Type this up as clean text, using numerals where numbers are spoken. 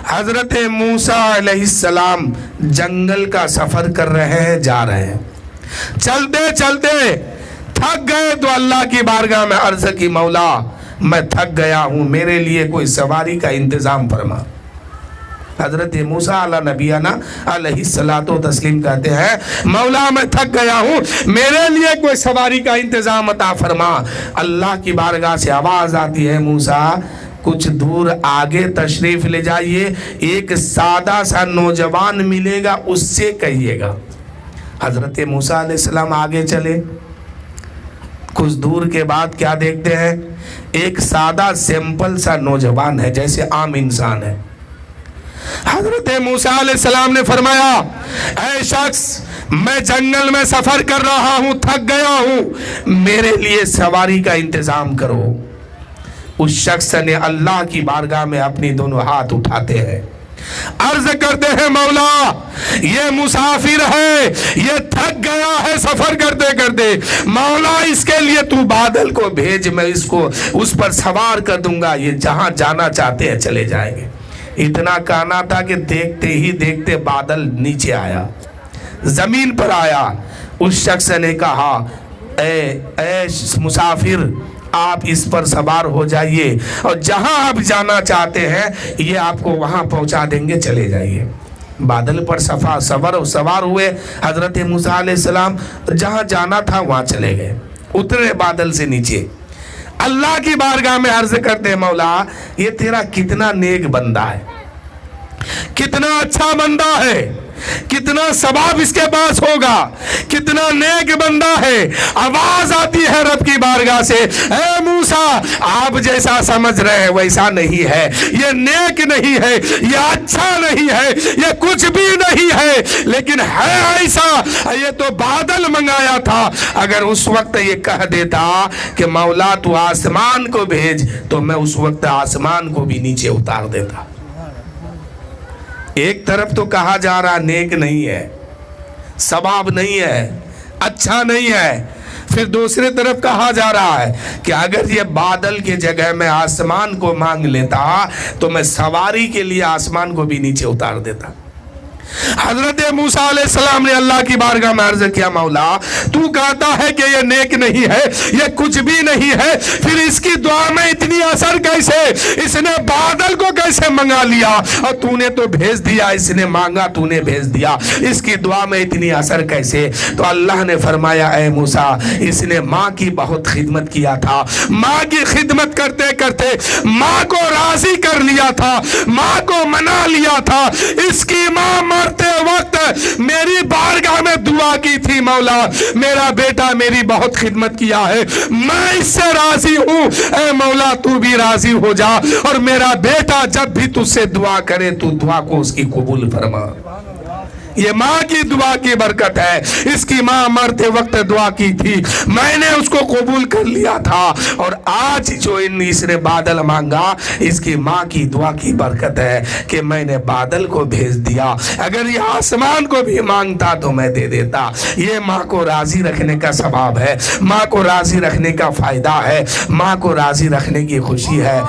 حضرت موسیٰ علیہ السلام جنگل کا سفر کر رہے ہیں، جا رہے ہیں، چلتے چلتے تھک گئے تو اللہ کی بارگاہ میں عرض کی، مولا میں تھک گیا ہوں، میرے لیے کوئی سواری کا انتظام فرما۔ حضرت موسیٰ علیہ نبینا علیہ الصلاۃ والتسلیم کہتے ہیں، مولا میں تھک گیا ہوں، میرے لیے کوئی سواری کا انتظام عطا فرما۔ اللہ کی بارگاہ سے آواز آتی ہے، موسیٰ کچھ دور آگے تشریف لے جائیے، ایک سادہ سا نوجوان ملے گا، اس سے کہیے گا۔ حضرت موسیٰ علیہ السلام آگے چلے، کچھ دور کے بعد کیا دیکھتے ہیں؟ ایک سادہ سمپل سا نوجوان ہے، جیسے عام انسان ہے۔ حضرت موسیٰ علیہ السلام نے فرمایا، اے شخص میں جنگل میں سفر کر رہا ہوں، تھک گیا ہوں، میرے لیے سواری کا انتظام کرو۔ اس شخص نے اللہ کی بارگاہ میں اپنی دونوں ہاتھ اٹھاتے ہیں، عرض کرتے ہیں، مولا یہ مسافر ہے، یہ تھک گیا ہے سفر کرتے کرتے، مولا اس کے لیے تو بادل کو بھیج، میں اس کو اس پر سوار کر دوں گا، یہ جہاں جانا چاہتے ہیں چلے جائیں گے۔ اتنا کہنا تھا کہ دیکھتے ہی دیکھتے بادل نیچے آیا، زمین پر آیا۔ اس شخص نے کہا، اے مسافر آپ اس پر سوار ہو جائیے، اور جہاں آپ جانا چاہتے ہیں یہ آپ کو وہاں پہنچا دیں گے، چلے جائیے۔ بادل پر سوار ہوئے حضرت موسیٰ علیہ السلام، جہاں جانا تھا وہاں چلے گئے، اترے بادل سے نیچے۔ اللہ کی بارگاہ میں عرض کرتے ہیں، مولا یہ تیرا کتنا نیک بندہ ہے، کتنا اچھا بندہ ہے، کتنا ثواب اس کے پاس ہوگا، کتنا نیک بندہ ہے۔ آواز آتی ہے رب کی بارگاہ سے، اے موسیٰ آپ جیسا سمجھ رہے ہیں ویسا نہیں ہے، یہ نیک نہیں ہے، یہ اچھا نہیں ہے، یہ کچھ بھی نہیں ہے، لیکن ہے ایسا، یہ تو بادل منگایا تھا۔ اگر اس وقت یہ کہہ دیتا کہ مولا تو آسمان کو بھیج، تو میں اس وقت آسمان کو بھی نیچے اتار دیتا۔ ایک طرف تو کہا جا رہا نیک نہیں ہے، ثواب نہیں ہے، اچھا نہیں ہے، پھر دوسری طرف کہا جا رہا ہے کہ اگر یہ بادل کی جگہ میں آسمان کو مانگ لیتا تو میں سواری کے لیے آسمان کو بھی نیچے اتار دیتا۔ حضرت موسیٰ علیہ السلام نے اللہ کی بارگاہ میں عرض کیا، مولا تو کہتا ہے کہ یہ نیک نہیں ہے، یہ کچھ بھی نہیں ہے، پھر اس کی دعا میں اتنی اثر کیسے؟ اس نے بادل کو کیسے منگا لیا، اور تو نے تو بھیج دیا، اس نے مانگا تو نے بھیج دیا، اس کی دعا میں اتنی اثر کیسے؟ تو اللہ نے فرمایا، اے موسیٰ اس نے ماں کی بہت خدمت کیا تھا، ماں کی خدمت کرتے کرتے ماں کو راضی کر لیا تھا، ماں کو منا لیا تھا۔ اس کی ماں مرتے وقت میری بارگاہ میں دعا کی تھی، مولا میرا بیٹا میری بہت خدمت کیا ہے، میں اس سے راضی ہوں، اے مولا تو بھی راضی ہو جا، اور میرا بیٹا جب بھی تجھ سے دعا کرے تو دعا کو اس کی قبول فرما۔ یہ ماں کی دعا کی برکت ہے، اس کی ماں مرتے وقت دعا کی تھی، میں نے اس کو قبول کر لیا تھا، اور آج جو اس نے بادل مانگا اس کی ماں کی دعا کی برکت ہے کہ میں نے بادل کو بھیج دیا، اگر یہ آسمان کو بھی مانگتا تو میں دے دیتا۔ یہ ماں کو راضی رکھنے کا ثواب ہے، ماں کو راضی رکھنے کا فائدہ ہے، ماں کو راضی رکھنے کی خوشی ہے۔